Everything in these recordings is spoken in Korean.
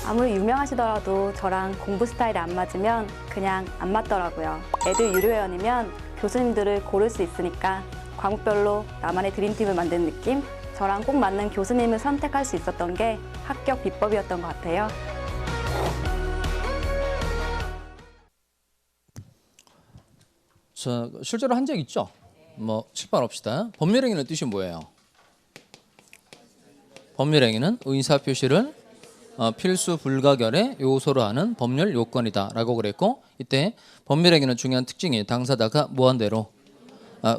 아무리 유명하시더라도 저랑 공부 스타일이 안 맞으면 그냥 안 맞더라고요. 애들 유료회원이면 교수님들을 고를 수 있으니까 과목별로 나만의 드림팀을 만든 느낌? 저랑 꼭 맞는 교수님을 선택할 수 있었던 게 합격 비법이었던 것 같아요. 자, 실제로 한 적 있죠? 뭐 칠판합시다. 법률행위는 뜻이 뭐예요? 법률행위는 의사표시를 필수 불가결의 요소로 하는 법률 요건이다 라고 그랬고, 이때 법률행위는 중요한 특징이 당사자가 무한대로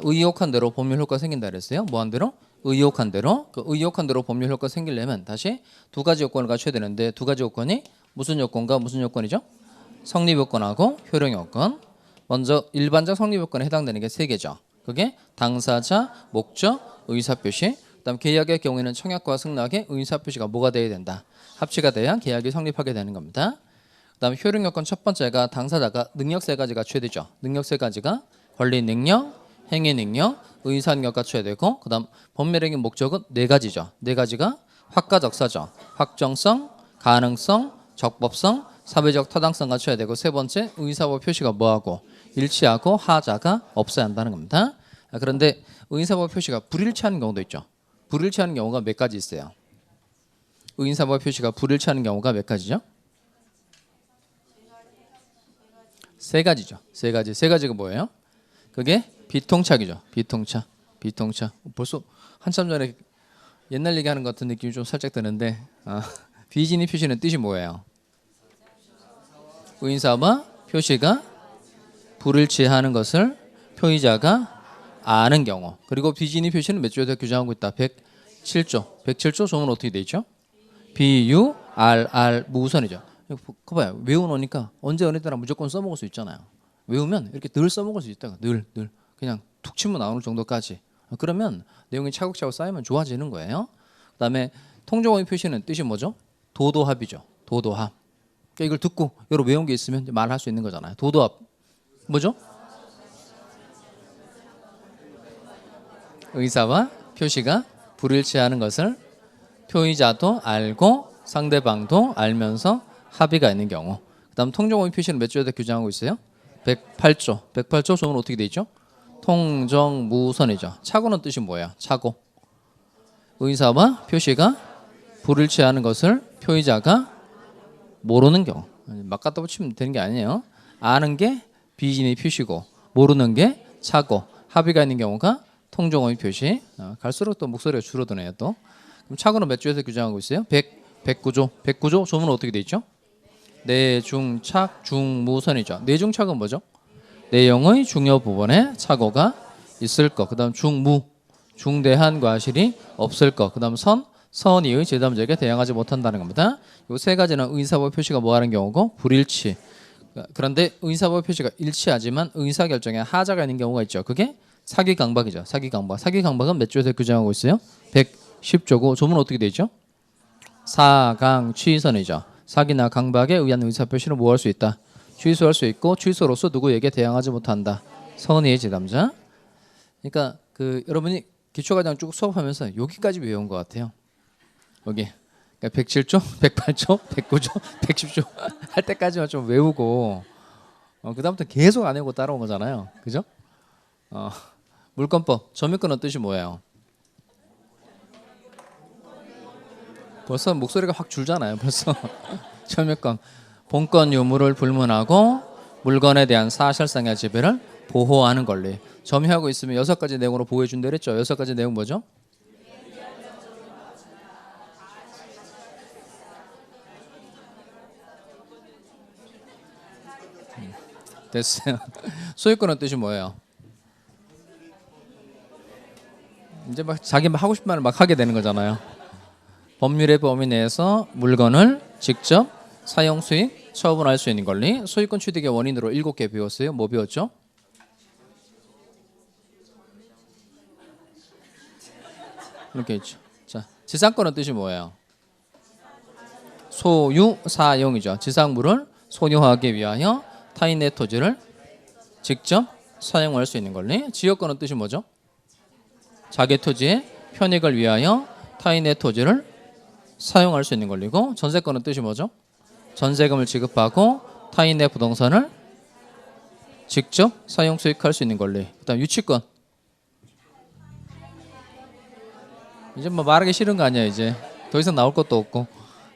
의혹한 대로 법률 효과가 생긴다 그랬어요. 무한대로 의혹한 대로. 그 의혹한 대로 법률 효과가 생기려면 다시 두 가지 요건을 갖춰야 되는데, 두 가지 요건이 무슨 요건과 무슨 요건이죠? 성립 요건하고 효력 요건. 먼저 일반적 성립 요건에 해당되는 게 세 개죠. 그게 당사자, 목적, 의사표시. 그다음 계약의 경우에는 청약과 승낙의 의사표시가 뭐가 돼야 된다. 합치가 돼야 계약이 성립하게 되는 겁니다. 그다음 효력 요건 첫 번째가 당사자가 능력 세 가지 갖춰야 되죠. 능력 세 가지가 권리 능력, 행위 능력, 의사 능력 갖춰야 되고, 그다음 법률행위 목적은 네 가지죠. 네 가지가 확가적사죠. 확정성, 가능성, 적법성, 사회적 타당성 갖춰야 되고, 세 번째 의사와 표시가 뭐하고 일치하고 하자가 없어야 한다는 겁니다. 그런데 의사와 표시가 불일치하는 경우도 있죠. 불일치하는 경우가 몇 가지 있어요. 의사와 표시가 불일치하는 경우가 몇 가지죠? 세 가지죠. 세 가지. 세 가지가 뭐예요? 그게 비통착이죠. 비통착. 비통착. 벌써 한참 전에 옛날 얘기하는 것 같은 느낌이 좀 살짝 드는데, 비진이 표시는 뜻이 뭐예요? 의사와 표시가 불일치하는 것을 표의자가 아는 경우. 그리고 비진이 표시는 몇 조에 규정하고 있다? 107조. 107조 조문 어떻게 돼 있죠? 비유, RR 무선이죠. 그거 봐요. 외워놓으니까 언제 어느 때나 무조건 써먹을 수 있잖아요. 외우면 이렇게 늘 써먹을 수 있다가 늘 그냥 툭 치면 나오는 정도까지. 그러면 내용이 차곡차곡 쌓이면 좋아지는 거예요. 그다음에 통정어의 표시는 뜻이 뭐죠? 도도합이죠. 도도합. 그러니까 이걸 듣고 여러 외운 게 있으면 말할 수 있는 거잖아요. 도도합 뭐죠? 의사와 표시가 불일치하는 것을 표의자도 알고 상대방도 알면서 합의가 있는 경우. 그다음 통정어의 표시는 몇 조에 규정하고 있어요? 108조. 108조 조문 어떻게 돼 있죠? 통정무선이죠. 착오는 뜻이 뭐예요? 착오. 의사와 표시가 불일치하는 것을 표의자가 모르는 경우. 막 갖다 붙이면 되는 게 아니에요. 아는 게 비진의 표시고 모르는 게 착오. 합의가 있는 경우가 통정어의 표시. 갈수록 또 목소리가 줄어드네요. 또. 그럼 착오는 몇 조에서 규정하고 있어요? 109조. 109조 조문은 어떻게 돼 있죠? 내중착 중무선이죠. 내중착은 뭐죠? 내용의 중요 부분에 착오가 있을 것. 그다음 중무, 중대한 과실이 없을 것. 그다음 선의의 제3자에게 대항하지 못한다는 겁니다. 이 세 가지는 의사와 표시가 뭐하는 경우고 불일치. 그런데 의사와 표시가 일치하지만 의사결정에 하자가 있는 경우가 있죠. 그게 사기강박이죠. 사기강박. 사기강박은 몇 조에서 규정하고 있어요? 110조고 조문은 어떻게 되죠? 사강취선이죠. 사기나 강박에 의한 의사표시를 뭐 할 수 있다? 취소할 수 있고 취소로서 누구에게 대항하지 못한다. 선의의 제3자. 그러니까 여러분이 기초과정 쭉 수업하면서 여기까지 외운 것 같아요. 여기. 그러니까 107조, 108조, 109조, 110조 할 때까지만 좀 외우고 그다음부터 계속 안 외우고 따라온 거잖아요. 그죠? 물권법, 점유권은 뜻이 뭐예요? 벌써 목소리가 확 줄잖아요. 벌써. 점유권. 본권 유무를 불문하고 물건에 대한 사실상의 지배를 보호하는 권리. 점유하고 있으면 6가지 내용으로 보호해 준다 그랬죠. 6가지 내용 뭐죠? 됐어요. 소유권은 뜻이 뭐예요? 이제 막 자기 하고 싶은 말을 막 하게 되는 거잖아요. 법률의 범위 내에서 물건을 직접 사용, 수익, 처분할 수 있는 권리. 소유권 취득의 원인으로 7개 배웠어요. 뭐 배웠죠? 이렇게 있죠. 자, 지상권은 뜻이 뭐예요? 소유, 사용이죠. 지상물을 소유하기 위하여 타인의 토지를 직접 사용할 수 있는 권리. 지역권은 뜻이 뭐죠? 자기 토지의 편익을 위하여 타인의 토지를 사용할 수 있는 권리고. 전세권은 뜻이 뭐죠? 전세금을 지급하고 타인의 부동산을 직접 사용 수익할 수 있는 권리. 그다음 유치권. 이제 뭐 말하기 싫은 거 아니야 이제. 더 이상 나올 것도 없고.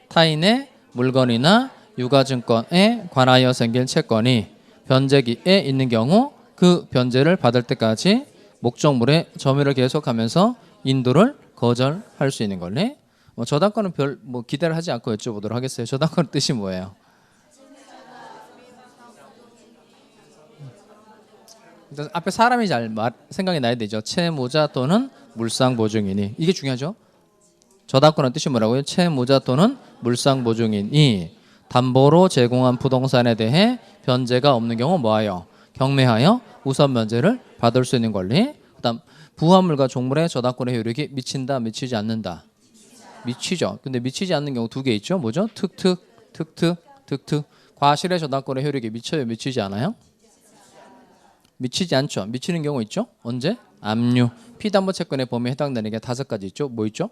타인의 물건이나 유가증권에 관하여 생긴 채권이 변제기에 있는 경우 그 변제를 받을 때까지 목적물의 점유를 계속하면서 인도를 거절할 수 있는 권리. 저당권은 별 뭐 기대를 하지 않고 여쭤보도록 하겠어요. 저당권 뜻이 뭐예요? 일단 앞에 사람이 잘 생각이 나야 되죠. 채무자 또는 물상보증인이. 이게 중요하죠. 저당권의 뜻이 뭐라고요? 채무자 또는 물상보증인이 담보로 제공한 부동산에 대해 변제가 없는 경우 뭐하여? 경매하여 우선 변제를 받을 수 있는 권리. 그다음 부합물과 종물의 저당권의 효력이 미친다, 미치지 않는다. 미치죠. 근데 미치지 않는 경우 두 개 있죠. 뭐죠? 특특. 과실의 저당권의 효력이 미쳐요, 미치지 않아요? 미치지 않죠. 미치는 경우 있죠. 언제? 압류. 피담보 채권의 범위에 해당되는 게 5가지 있죠. 뭐 있죠?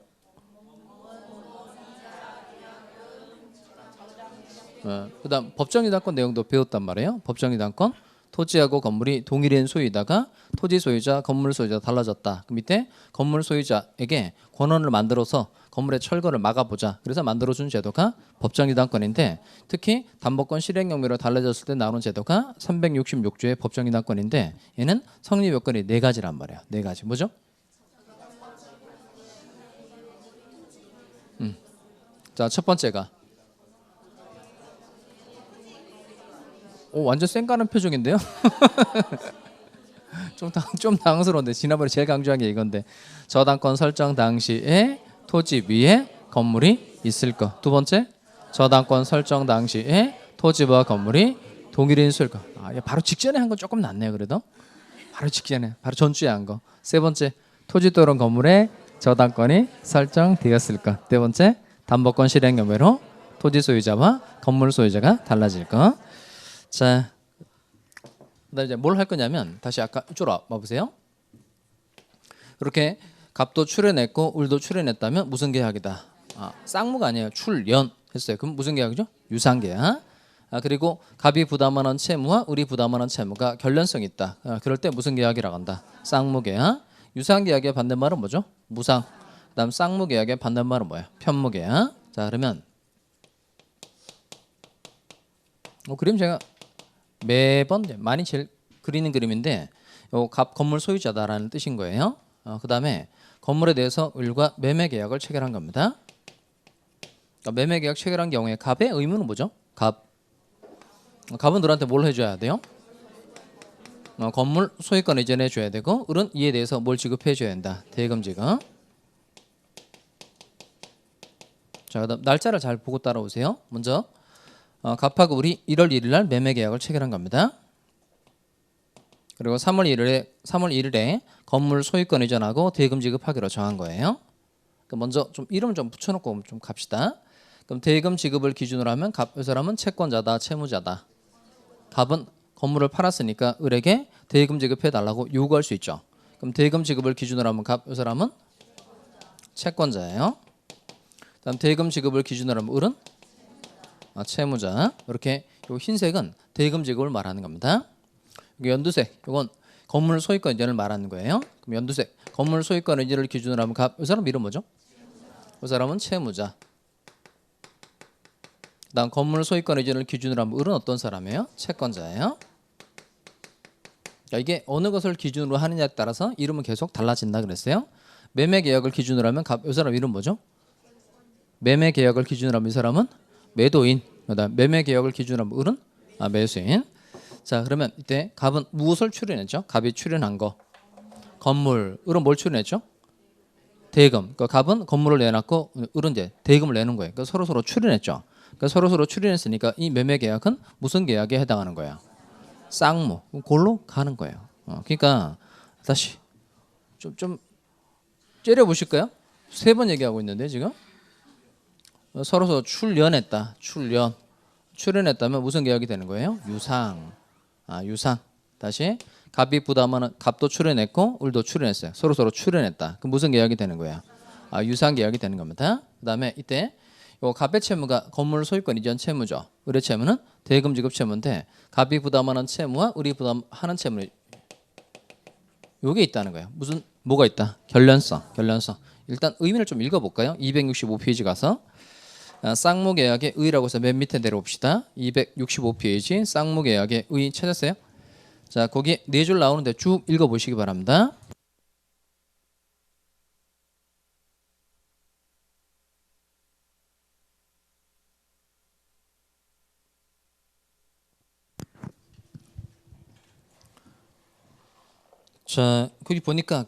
그다음 법정이당권 내용도 배웠단 말이에요. 법정이당권 토지하고 건물이 동일인 소유이다가 토지 소유자, 건물 소유자 달라졌다. 그 밑에 건물 소유자에게 권한을 만들어서 건물의 철거를 막아보자. 그래서 만들어준 제도가 법정이당권인데 특히 담보권 실행 경비로 달라졌을 때 나오는 제도가 366조의 법정이당권인데 얘는 성립 요건이 4가지란 말이에요. 4가지. 뭐죠? 자, 첫 번째가 완전 쌩까는 표정인데요? 좀 당황스러운데 지난번에 제일 강조한 게 이건데 저당권 설정 당시에 토지 위에 건물이 있을 것. 두 번째, 저당권 설정 당시에 토지와 건물이 동일인 수일 것. 바로 직전에 한 건 조금 낫네요. 그래도 바로 직전에, 바로 전주에 한 거. 세 번째, 토지 또는 건물에 저당권이 설정되었을 것. 네 번째, 담보권 실행 경매로 토지 소유자와 건물 소유자가 달라질 것. 자, 나 이제 뭘 할 거냐면 다시 아까 이쪽으로 와보세요. 이렇게 갑도 출연했고 을도 출연했다면 무슨 계약이다? 쌍무가 아니에요. 출연했어요. 그럼 무슨 계약이죠? 유상계약. 그리고 갑이 부담하는 채무와 을이 부담하는 채무가 결련성이 있다. 그럴 때 무슨 계약이라고 한다? 쌍무계약. 유상계약의 반대말은 뭐죠? 무상. 그다음 쌍무계약의 반대말은 뭐야? 편무계약. 자, 그러면 그림 제가 매번 많이 제일 그리는 그림인데 갑 건물 소유자다라는 뜻인 거예요. 그다음에 건물에 대해서 을과 매매 계약을 체결한 겁니다. 그러니까 매매 계약 체결한 경우에 갑의 의무는 뭐죠? 갑은 을한테 뭘 해줘야 돼요? 건물 소유권 이전해 줘야 되고 을은 이에 대해서 뭘 지급해 줘야 된다. 대금 지급. 자, 그다음 날짜를 잘 보고 따라오세요. 먼저 갑하고 을이 1월 1일 날 매매 계약을 체결한 겁니다. 그리고 3월 1일에 건물 소유권 이전하고 대금 지급하기로 정한 거예요. 그럼 먼저 좀 이름 좀 붙여놓고 좀 갑시다. 그럼 대금 지급을 기준으로 하면 이 사람은 채권자다, 채무자다. 갑은 건물을 팔았으니까 을에게 대금 지급해 달라고 요구할 수 있죠. 그럼 대금 지급을 기준으로 하면 이 사람은 채권자예요. 그다음 대금 지급을 기준으로 하면 을은 채무자. 이렇게 요 흰색은 대금 지급을 말하는 겁니다. 연두색, 이건 건물 소유권 이전을 말하는 거예요. 그럼 연두색, 건물 소유권 이전을 기준으로 하면 이 사람 이름 뭐죠? 이 사람은 채무자. 그다음 건물 소유권 이전을 기준으로 하면 을은 어떤 사람이에요? 채권자예요. 이게 어느 것을 기준으로 하느냐에 따라서 이름은 계속 달라진다 그랬어요. 매매 계약을 기준으로 하면 이 사람 이름 뭐죠? 매매 계약을 기준으로 하면 이 사람은 매도인. 그다음 매매 계약을 기준으로 하면 을은 매수인. 자, 그러면 이때 갑은 무엇을 출연했죠? 갑이 출연한 거. 건물. 을은 뭘 출연했죠? 대금. 그러니까 갑은 건물을 내놨고 을은 이제 대금을 내는 거예요. 그러니까 서로 출연했죠. 그러니까 서로 출연했으니까 이 매매 계약은 무슨 계약에 해당하는 거야? 쌍무. 그걸로 가는 거예요. 그러니까 다시 좀 째려 보실까요? 3번 얘기하고 있는데 지금 서로 출연했다. 출연했다면 무슨 계약이 되는 거예요? 유상. 유상. 다시 갑이 부담하는 갑도 출연했고 을도 출연했어요. 서로 출연했다. 그럼 무슨 계약이 되는 거야? 유상 계약이 되는 겁니다. 그다음에 이때 요 갑의 채무가 건물 소유권 이전 채무죠. 을의 채무는 대금 지급 채무인데 갑이 부담하는 채무와 을이 부담하는 채무는 요게 있다는 거예요. 무슨 뭐가 있다? 결련성. 일단 의미를 좀 읽어볼까요? 265페이지 가서 쌍무계약의 의라고 해서 맨 밑에 내려옵시다. 265페이지 쌍무계약의 의 찾았어요? 자, 거기 네 줄 나오는데 쭉 읽어보시기 바랍니다. 자, 거기 보니까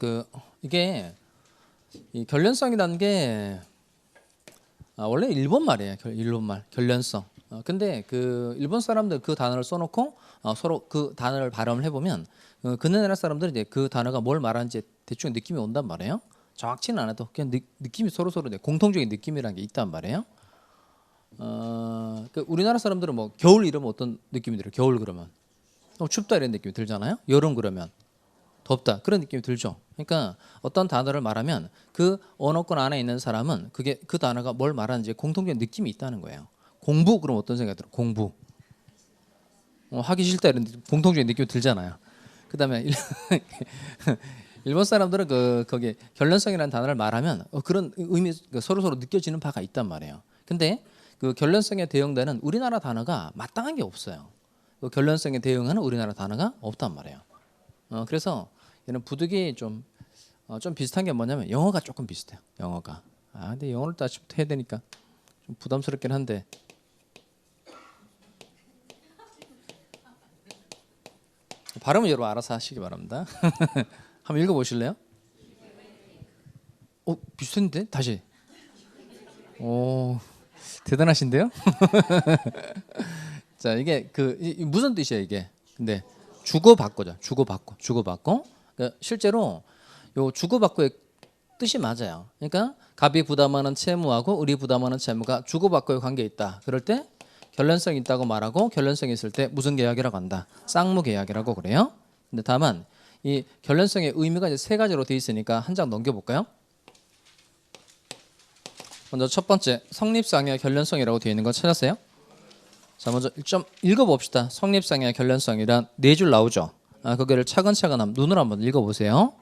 이게 이 결련성이라는 게 원래 일본 말이에요. 일본 말 결련성. 근데 그 일본 사람들 그 단어를 써놓고 서로 그 단어를 발음을 해보면 그 나라 사람들이 이제 그 단어가 뭘 말하는지 대충 느낌이 온단 말이에요. 정확치는 않아도 그냥 느낌이 서로 공통적인 느낌이라는 게 있단 말이에요. 우리나라 사람들은 뭐 겨울 이러면 어떤 느낌이 들어요? 겨울 그러면 춥다 이런 느낌이 들잖아요. 여름 그러면 덥다 그런 느낌이 들죠. 그러니까 어떤 단어를 말하면 그 언어권 안에 있는 사람은 그게 그 단어가 뭘 말하는지 공통적인 느낌이 있다는 거예요. 공부 그럼 어떤 생각이 들어요? 공부 하기 싫다 이런 공통적인 느낌이 들잖아요. 그다음에 일본 사람들은 거기 결련성이라는 단어를 말하면 그런 의미 서로 느껴지는 바가 있단 말이에요. 근데 그 결련성에 대응되는 우리나라 단어가 마땅한 게 없어요. 그 결련성에 대응하는 우리나라 단어가 없단 말이에요. 그래서 얘는 부득이 좀 비슷한 게 뭐냐면 영어가 조금 비슷해요. 영어가. 근데 영어를 또 아침부터 해야 되니까 좀 부담스럽긴 한데. 발음은 여러분 알아서 하시기 바랍니다. 한번 읽어보실래요? 비슷한데? 다시. 오, 대단하신데요? 자, 이게 무슨 뜻이에요, 이게? 근데 주고받고죠. 주고받고. 그러니까 실제로 요 주고받고의 뜻이 맞아요. 그러니까 갑이 부담하는 채무하고 을이 부담하는 채무가 주고받고의 관계에 있다. 그럴 때 결련성이 있다고 말하고 결련성이 있을 때 무슨 계약이라고 한다? 쌍무계약이라고 그래요. 근데 다만 이 결련성의 의미가 이제 세 가지로 돼 있으니까 한 장 넘겨볼까요? 먼저 첫 번째 성립상의 결련성이라고 되어 있는 거 찾았어요? 자, 먼저 좀 읽어봅시다. 성립상의 결련성이란 네 줄 나오죠. 거기를 차근차근 눈으로 한번 읽어보세요.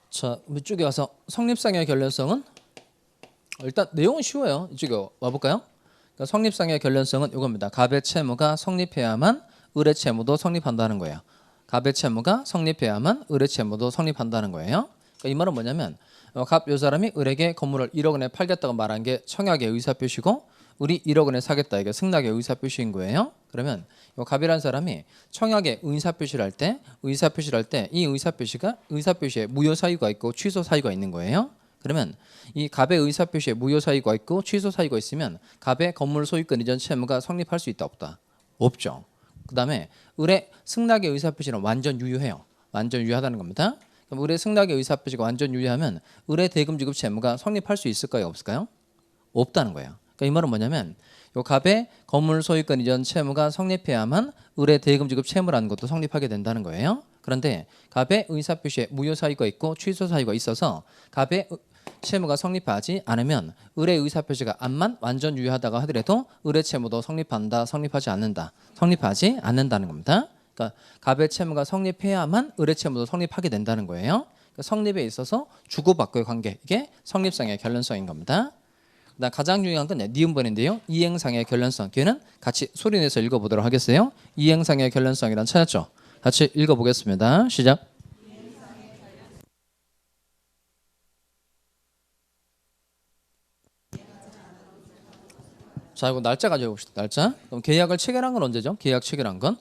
자, 이쪽에 와서 성립상의 결련성은 일단 내용은 쉬워요. 이쪽에 와볼까요? 그러니까 성립상의 결련성은 이겁니다. 갑의 채무가 성립해야만 을의 채무도 성립한다는 거예요. 갑의 채무가 성립해야만 을의 채무도 성립한다는 거예요. 그러니까 이 말은 뭐냐면 갑 요 사람이 을에게 건물을 1억 원에 팔겠다고 말한 게 청약의 의사표시고 을이 1억 원에 사겠다 이게 승낙의 의사표시인 거예요. 그러면 이 갑이라는 사람이 청약의 의사표시를 할 때 이 의사표시에 무효 사유가 있고 취소 사유가 있는 거예요. 그러면 이 갑의 의사표시에 무효 사유가 있고 취소 사유가 있으면 갑의 건물 소유권 이전 채무가 성립할 수 있다 없다? 없죠. 그다음에 을의 승낙의 의사표시는 완전 유효해요. 완전 유효하다는 겁니다. 그럼 을의 승낙의 의사표시가 완전 유효하면 을의 대금 지급 채무가 성립할 수 있을까요? 없을까요? 없다는 거예요. 그러니까 이 말은 뭐냐면 요 갑의 건물 소유권 이전 채무가 성립해야만 을의 대금 지급 채무라는 것도 성립하게 된다는 거예요. 그런데 갑의 의사표시에 무효 사유가 있고 취소 사유가 있어서 갑의 채무가 성립하지 않으면 을의 의사표시가 암만 완전 유효하다고 하더라도 을의 채무도 성립하지 않는다는 겁니다. 그러니까 갑의 채무가 성립해야만 을의 채무도 성립하게 된다는 거예요. 그러니까 성립에 있어서 주고받고의 관계, 이게 성립상의 결련성인 겁니다. 그다음 가장 중요한 건 니은번인데요. 이행상의 결련성. 걔는 같이 소리내서 읽어보도록 하겠어요. 이행상의 결련성이란 찾았죠? 같이 읽어보겠습니다. 시작. 자, 이거 날짜 가져봅시다. 날짜. 그럼 계약을 체결한 건 언제죠? 계약 체결한 건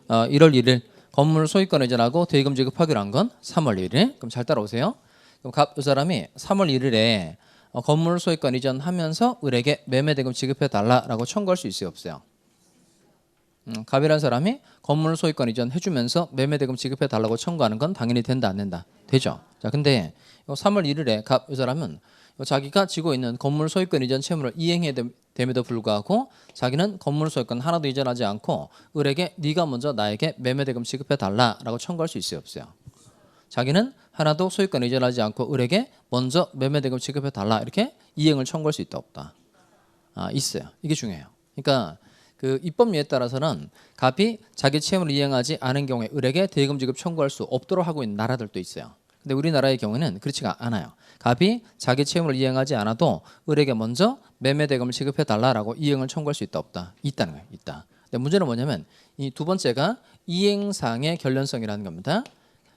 1월 1일. 건물 소유권 이전하고 대금 지급하기로 한 건 3월 1일. 그럼 잘 따라오세요. 그럼 갑 이 사람이 3월 1일에 건물 소유권 이전하면서 을에게 매매 대금 지급해 달라라고 청구할 수 있어요, 없어요? 갑이라는 사람이 건물 소유권 이전 해주면서 매매 대금 지급해 달라고 청구하는 건 당연히 된다, 안 된다? 되죠. 자, 근데 3월 1일에 갑 이 사람은 자기가 지고 있는 건물 소유권 이전 채무를 이행해야 됨에도 불구하고 자기는 건물 소유권 하나도 이전하지 않고 을에게 네가 먼저 나에게 매매대금 지급해 달라라고 청구할 수 있어요, 없어요? 자기는 하나도 소유권 이전하지 않고 을에게 먼저 매매대금 지급해 달라 이렇게 이행을 청구할 수 있다, 없다? 있어요. 이게 중요해요. 그러니까 그 입법률에 따라서는 갑이 자기 채무를 이행하지 않은 경우에 을에게 대금 지급 청구할 수 없도록 하고 있는 나라들도 있어요. 근데 우리나라의 경우에는 그렇지가 않아요. 갑이 자기 채무를 이행하지 않아도 을에게 먼저 매매대금을 지급해 달라라고 이행을 청구할 수 있다, 없다? 있다는 거예요. 있다. 근데 문제는 뭐냐면 이 두 번째가 이행상의 결련성이라는 겁니다.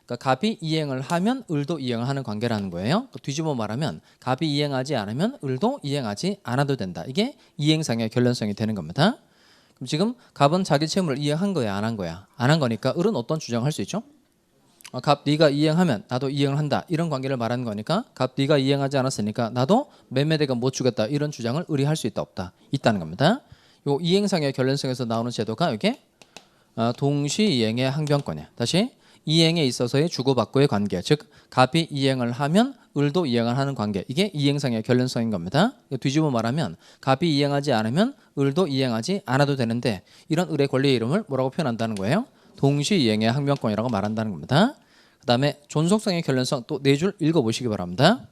그러니까 갑이 이행을 하면 을도 이행을 하는 관계라는 거예요. 뒤집어 말하면 갑이 이행하지 않으면 을도 이행하지 않아도 된다. 이게 이행상의 결련성이 되는 겁니다. 그럼 지금 갑은 자기 채무를 이행한 거야, 안 한 거야? 안 한 거니까 을은 어떤 주장을 할 수 있죠? 갑 네가 이행하면 나도 이행을 한다. 이런 관계를 말하는 거니까 갑 네가 이행하지 않았으니까 나도 매매대금 못 주겠다. 이런 주장을 을이 할 수 있다, 없다? 있다는 겁니다. 요 이행상의 결련성에서 나오는 제도가 이게 동시이행의 항변권이에요. 다시 이행에 있어서의 주고받고의 관계, 즉 갑이 이행을 하면 을도 이행을 하는 관계, 이게 이행상의 결련성인 겁니다. 뒤집어 말하면 갑이 이행하지 않으면 을도 이행하지 않아도 되는데 이런 을의 권리의 이름을 뭐라고 표현한다는 거예요? 동시이행의 항변권이라고 말한다는 겁니다. 그 다음에 존속성의 결련성 또 4줄 읽어보시기 바랍니다.